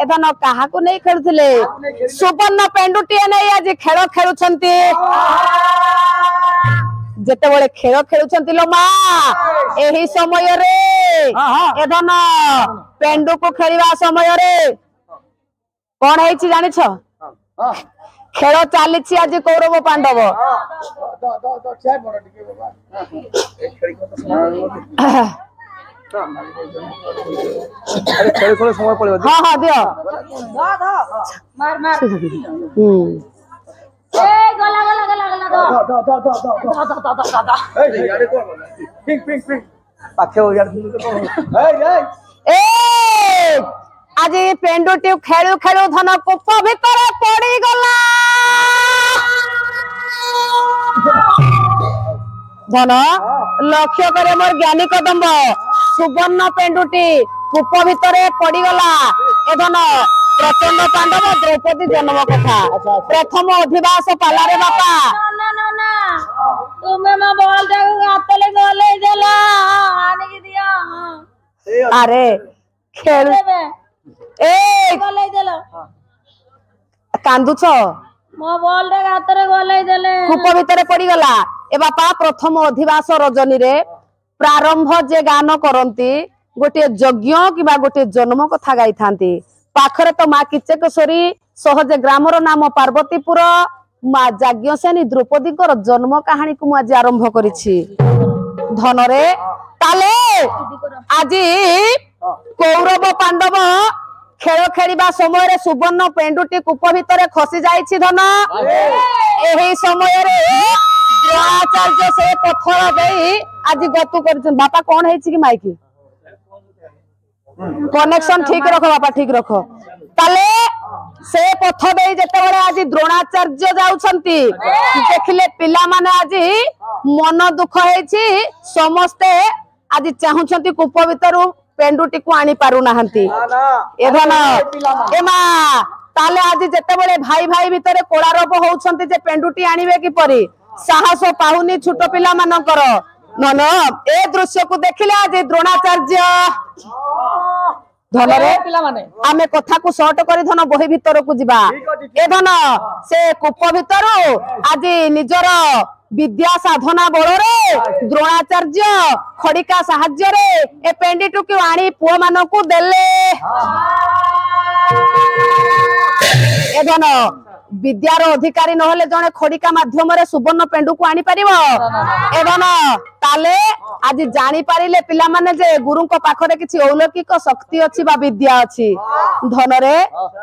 एधन कहा को नहीं खेलुथिले सुवर्ण पेंडुटी नहीं आज खेल खेलुछंती जेते बळे खेल खेलुछंती लो मा एही समय रे एधन पेंडु को खेलिबा समय रे कोन हेछि जानि छ खेल चली आज कौरव पांडव हाँ हाँ दियो आज पेंडुटी खेलु खेलु धन कूप भितर पड़ी गला धन लक्ष्य करे मोर ज्ञानी कदम्ब सुवर्ण पेंडुटी कूप भितर पड़ी गला ए धन प्रचंड पांडव द्रौपदी जन्म कथा प्रथम अधिवास पालारे बापा तुम्हें मैं बोल दे हाथले गोले देला आने की दिया अरे खेल ए गोले देला कांदु छ मो बोल दे हाथले गोले देले कूप भितर पड़ी गला ए बापा प्रथम अधिवास रजनी रे प्रारंभ जे गान करंती गोटे यज्ञ किबा गोटे जन्म कथा गाई थांती पाखरे तो माँ किचकेश्वरी सहजे ग्रामर नाम पार्वतीपुर माँ जाज्ञसेनी द्रौपदी जन्म कहानी को मुझे आरंभ करिछि धनरे ताले आज कौरव पांडव खेल खेलिबा समय रे सुवर्ण पेंडुटी कूप भितर खसी जाइछि धन एही समय रे द्रोणाचार्य से पत्थर देई आज गतु करछन बापा कोन हेछि कि माइकी कनेक्शन ठीक रखो बापा ठीक रखो ताले से पथ दे जते बड़े आज द्रोणाचार्य जाउछंती देखिले पिला माने आज मन दुख हेछि समस्ते आज चाहुछंती कूप भितरु पेंडुटी को आनी पारु नाहंती एधन एमा ताले आज जते बड़े भाई भाई भितरे कोलारोप होउछंती जे पेंडुटी आनिबे कि परी साहस पाहुनी छोट पिला मानकर नन ए दृश्य को देखिले आज द्रोणाचार्य धन रे आमे कथा को शॉर्ट करी धन बही भितर को जिबा ए धन से कूप भितर आज निजर विद्या साधना बल रे द्रोणाचार्य खड़िका साहाय्य रे ए पेंडिटू को आनी पुओ मान को देले ए धन विद्यार अधिकारी नहले जने खड़िका माध्यम रे सुवर्ण पेंडू को आनी परिबो एवं ताले आज जानी पारिले पिला माने जे गुरु को पाखरे किछि अलौकिक शक्ति अछि बा विद्या अछि धन रे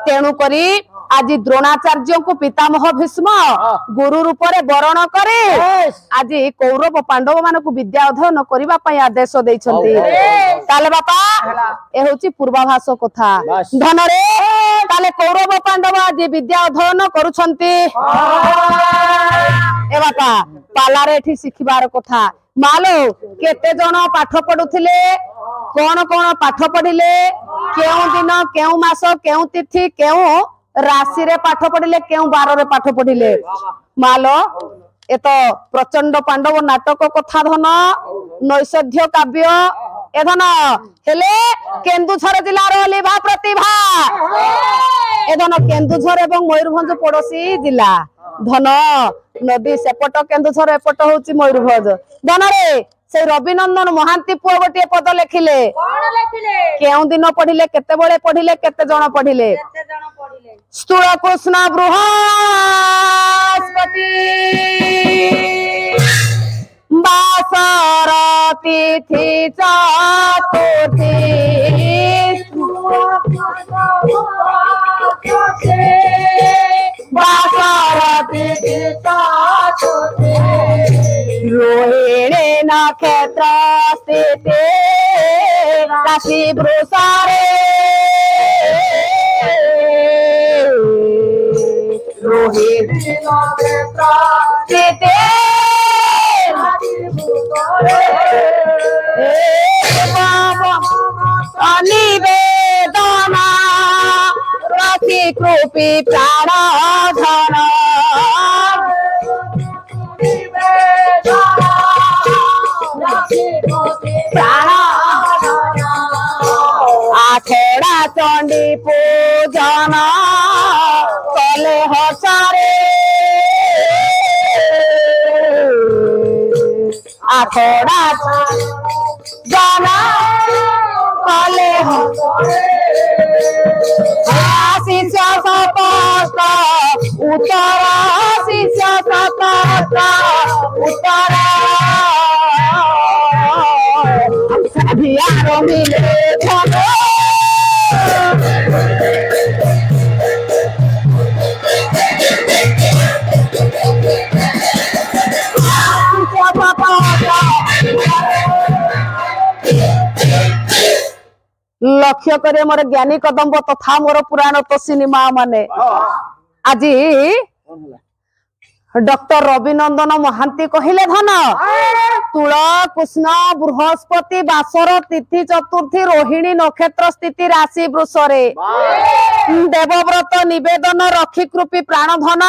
तेनु करी आज द्रोणाचार्य को पितामह भीष्म गुरु रूप रे वरण करे आज कौरव पांडव मान को विद्या अध्ययन करबा पई आदेश दैछंती ताले बापा ए होछि पूर्वाभास कथा धन रे ताले कौरव पांडव आज विद्या अध्ययन करूछंती ए बापा पालारे एठी सिखिबार कथा मालो केते जण पाठ पढुथिले कोन कोन पाठ पढिले केउ दिन केउ मास केउ तिथि केउ राशि रे पाठ पढिले केउ बार रे पाठ पढिले मालो ए तो प्रचंड पांडव नाटक कथा धन नैषध्य काव्य ए धन हेले केन्दुझर जिला रो लिभा प्रतिभा ए धन केन्दुझर एवं मयूरभंज पड़ोसी जिला धन नदी सेपट केन्दुझर एपट होची मयूरभंज धन रे से रविनंदन महांती पुओ गोटे पद लिखिले केउ दिन पढ़िले केते बळे पढ़िले केते जण पढ़िले स्थूल कृष्ण बृहस्पति बासर तिथि चतुर्थी बासर तिथि चतुर्थी रोहिणी नक्षत्र स्थिते राशि वृषारे रोहिणी नक्षत्र स्थिते निवेदना राशि कृपी प्राण धन प्राण आखेड़ा चंडी जाना कले हसारे आखड़ा जाना कले शिष्य सपष्ट उत्तर शिष्य सपष्ट उत्तर भियारो मिले लक्ष्य करे मोर ज्ञानी कदम्ब तथा मोर पुराण तोषिनी माँ माने आज डॉक्टर रविनंदन महांती कहले धन तुल कृष्ण बृहस्पति बासर तिथि चतुर्थी रोहिणी नक्षत्र स्थिति राशि वृषरे देवव्रत निवेदन रक्षी कृपी प्राण धन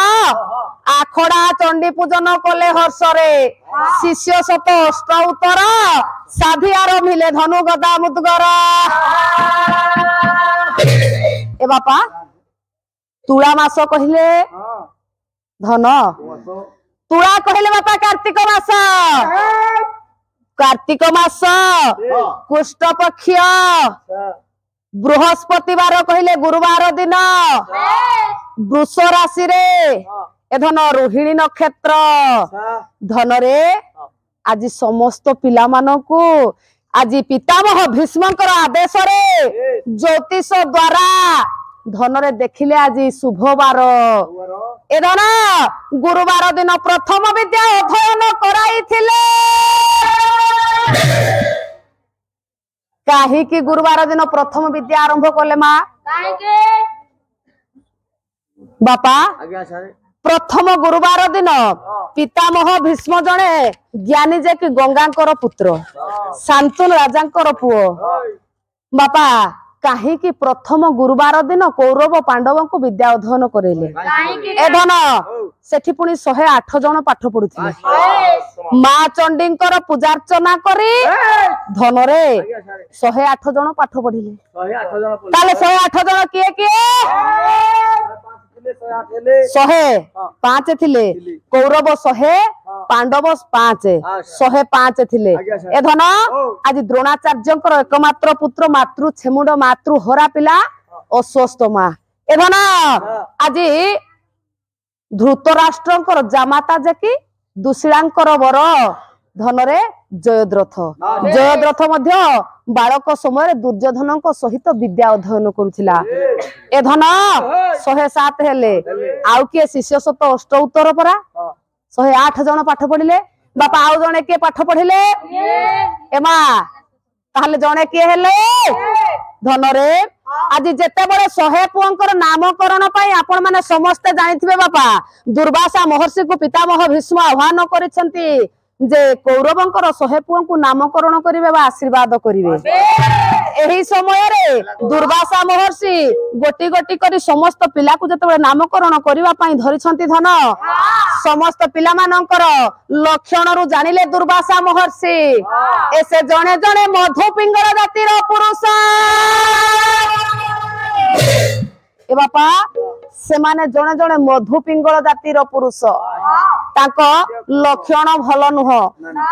आखड़ा चंडी पूजन कले हर्षरे शिष्य शत अष्ट उत्तर साधियार मिले धनु गदा मुदगर ए बापा तुला मास कहले धन तुला कहले बापा कार्तिक मास कृष्ण पक्ष बृहस्पतिवार कहले गुरुवार दिन वृष राशि रे ए धन रोहिणी नक्षत्र धन रे आज समस्त पिला मानकु आज पितामह भीष्मकर आदेश रे ज्योतिष द्वारा धन रे देखिले आज शुभवार ए धन गुरुवार दिन प्रथम विद्या अध्ययन कराई थिले काहे कि गुरुवार दिन प्रथम विद्या आरंभ कले माँ बापा प्रथम गुरुवार दिन पितामह भीष्म जने ज्ञानी जे कि गंगांकर पुत्र शांतनु राजांकर पुओ बापा काहे कि प्रथम गुरुवार दिन कौरव पांडव को विद्या अध्ययन करेले ए धन सेठी पुनी 108 जन पाठ पढुथिले माँ चंडींकर पूजार्चना करी धन रे 108 जन पाठ पढिले 108 जन किए किए 105 थिले कौरव 100 पांडव 5 105 थिले ए धन आज द्रोणाचार्यंकर एकमात्र पुत्र मातृ छेमुंड मातृ हरा पिला अस्वस्थ माँ ए धन आज धृतराष्ट्रंकर जामाता जेकी दुशीलांकर बर धन रे जयद्रथ मध्य बालक समय दुर्योधन सहित विद्या अध्ययन करुथिला ए धन 107 हेले आउ किए शिष्य शत अष्ट उत्तर परा 108 जन पाठ पढ़िले बापा आउ जने के पाठ पढ़िले एमा ताहले जने के हेले धन रे आज जेते बड़े 100 पुअंकर नामकरण पाई आपण माने समस्त जानिथिबे बापा दुर्वासा महर्षि को पितामह भीष्म आह्वान करिसेंती जे कौरवंकर 100 पुअंकु नामकरण करिवे बा आशीर्वाद करिवे एही समय रे दुर्वासा महर्षि गोटी गोटी करी समस्त पिला को जते नामकरण करिवा पई धरिछंती धन समस्त पिला मानकर लक्षण रु जानिले दुर्वासा महर्षि एसे जणे जणे मधु पिंगल जातिर पुरुष ए बापा से माने जणे जणे मधु पिंगल जातिर पुरुष ताको लक्षण भल नुह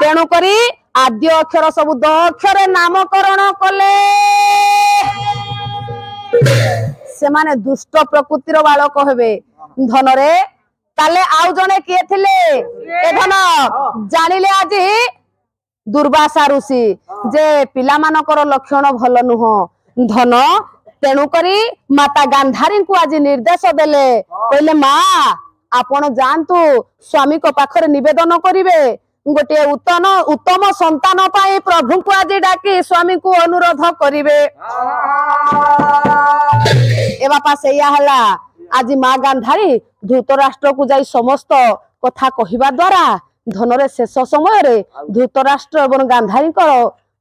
तेणु करी आद्य अक्षर सब 10 अक्षर नामकरण कले से माने दुष्ट प्रकृतिर बालक हेबे धन रे ताले आउ जणे किए थिले ए धन जानिले आज दुर्वासा ऋषि जे पिला मानकर लक्षण भल नुह धन तेणु करी माता गांधारी को आज निर्देश देले कहले माँ आपण जानतु स्वामी को पाखरे निवेदन करिवे गोटे उत्तम संतान पाई प्रभु को आज डाकी स्वामी को अनुरोध करिवे ए बापा सेया हला आज माँ गांधारी धृतराष्ट्र को जाई समस्त कथा कहिबा द्वारा धनरे शेष समय रे धृतराष्ट्र एवं गांधारी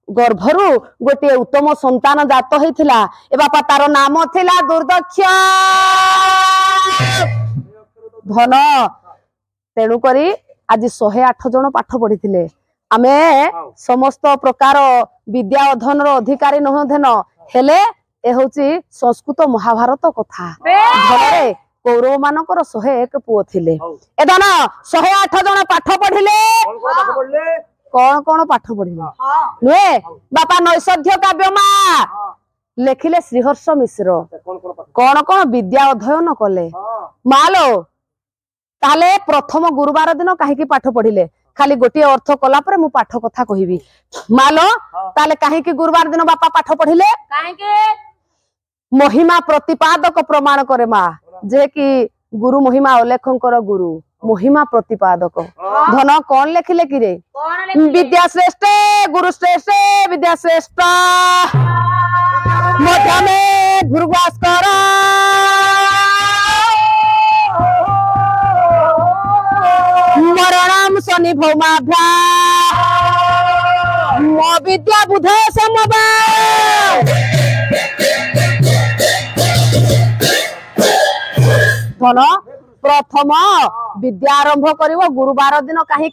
गर्भरु गोटे उत्तम संतान जात होइथिला ए बापा तार नाम थिला दुर्दक्ष धन तेणु करी आज 108 जन पाठ पढ़ी आमे समस्त प्रकार विद्या अध्ययन अधिकारी नहधन हेले ए होची संस्कृत महाभारत कथा घरे कौरव मानकर 101 पुओ थिले ए धन 108 जन पाठ पढ़िले कौन पाठ पढ़िले नुहे बापा नैषध्य काव्य मा लेखिले श्रीहर्ष मिश्र कौन विद्या अध्ययन कले मालो ताले प्रथम गुरुवार दिन कहीं पाठ पढ़िले खाली गोटे अर्थ कला परे मु पाठ कथा कहिबी मालो ताले कहीं गुरुवार दिन बापा पाठ पढ़िले महिमा प्रतिपादक प्रमाण करे मा जे कि गुरु महिमा उल्लेखकर गुरु महिमा प्रतिपादक धन कौन लेखिले कि रे विद्या श्रेष्ठ गुरु श्रेष्ठ विद्या श्रेष्ठ मध्य में गुरु भास्कर मरणम शनि भौमाभ्या मो विद्या बुध समवाय धन प्रथम विद्या आरंभ करिवो गुरुवार दिन कहीं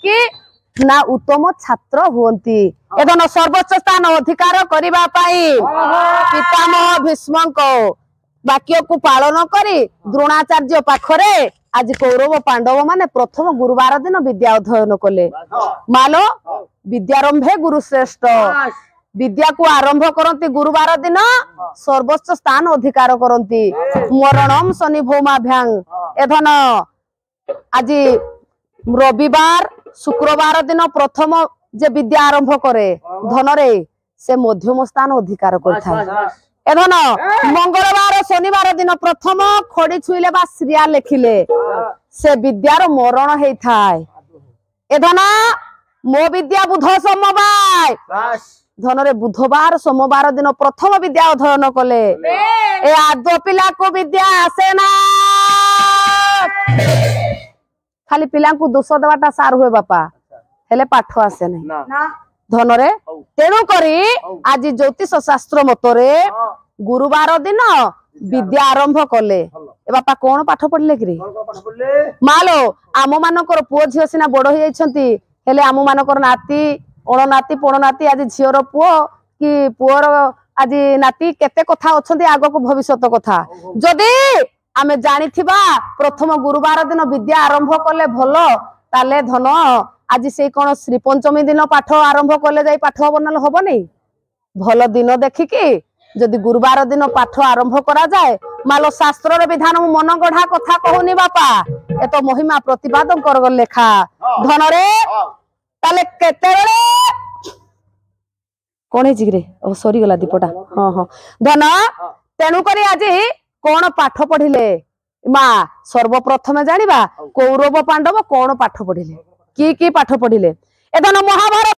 ना उत्तम छात्र हुंती एदन सर्वोच्च स्थान अधिकार करिबा पाई पितामह भीष्म को वाक्य को पालन करी द्रोणाचार्य पाखरे आज कौरव पांडव माने प्रथम गुरुवार दिन विद्या अध्ययन कले मालो विद्यारंभे गुरु श्रेष्ठ विद्या को आरंभ करती गुरुवार दिन सर्वोच्च स्थान अधिकार करती मरणम शनि भौमाभ्यांग एधन आज रविवार शुक्रवार दिन प्रथम जे विद्या आरंभ करे धनरे से मध्यम स्थान अधिकार करथाय एधन मंगलवार शनिवार दिन प्रथम खड़ी छुईले बा श्रिया लेखिले से विद्यार मरण हेई थाय एधन मो विद्या बुध समवाय धनरे बुधवार सोमवार दिन प्रथम विद्या अध्ययन कले ए आदो पिला को विद्या आसे ना खाली पिला को दोष देवाटा सार हुए बापा हेले पाठ आसे नहीं धनरे तेणु करी आज ज्योतिष शास्त्र मतरे गुरुवार दिन विद्या आरंभ कले ए बापा कौन पाठ पढ़ले कि मालो आम मानकर पुओ झियो सिना बड़ हो जाइछंती हेले आम मानकर नाती अणनाती पणनाती आज झीर पुओ कि पुओर आज नाती केते कथा अछंती आगो को भविष्यत कथा जदि आमे जानी थिबा प्रथम गुरुवार दिन विद्या आरंभ कले भलो ताले धन आज से कौन श्री पंचमी दिन पाठ आरंभ कले जाई पाठ बनल हबो नै भलो दिन देखिकी जदि गुरुवार दिन पाठ आरंभ करा जाए मालो शास्त्र रे विधान मन गढ़ा कथा कहूनी बापा ए तो महिमा प्रतिपादन कर लेखा धन रे ताले केते बेले कौन है ओ सरी गला दीपटा हाँ हाँ धन तेणु करी आज कौन पाठ पढ़िले मा सर्वप्रथमे जानिबा कौरव पांडव कौन पाठ पढ़िले की पाठ पढ़िले ए धन महाभारत